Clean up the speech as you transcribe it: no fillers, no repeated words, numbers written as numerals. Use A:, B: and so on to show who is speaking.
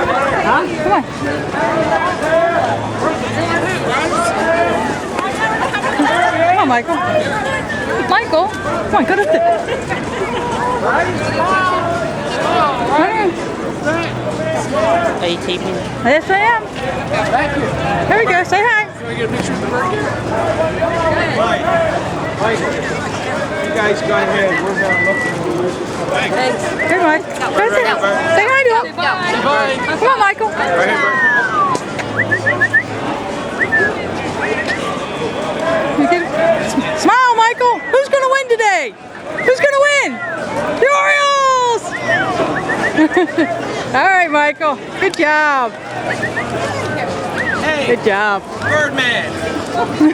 A: Huh? Come on. Come on, Michael. Michael, come on, go to the...
B: Are you taping?
A: Yes, I am.
C: Thank you.
A: Here we go. Say hi.
C: Can we get a picture of the bird? Michael, you guys go ahead. We're going to look at the
B: Thanks.
A: Here, Mike. Go say hi to him.
C: Bye.
A: Come on, Michael.
C: Right here, Bert.
A: You can... Smile, Michael. Who's going to win today? Who's going to win? The Orioles! All right, Michael. Good job.
C: Hey,
A: Good job.
C: Birdman.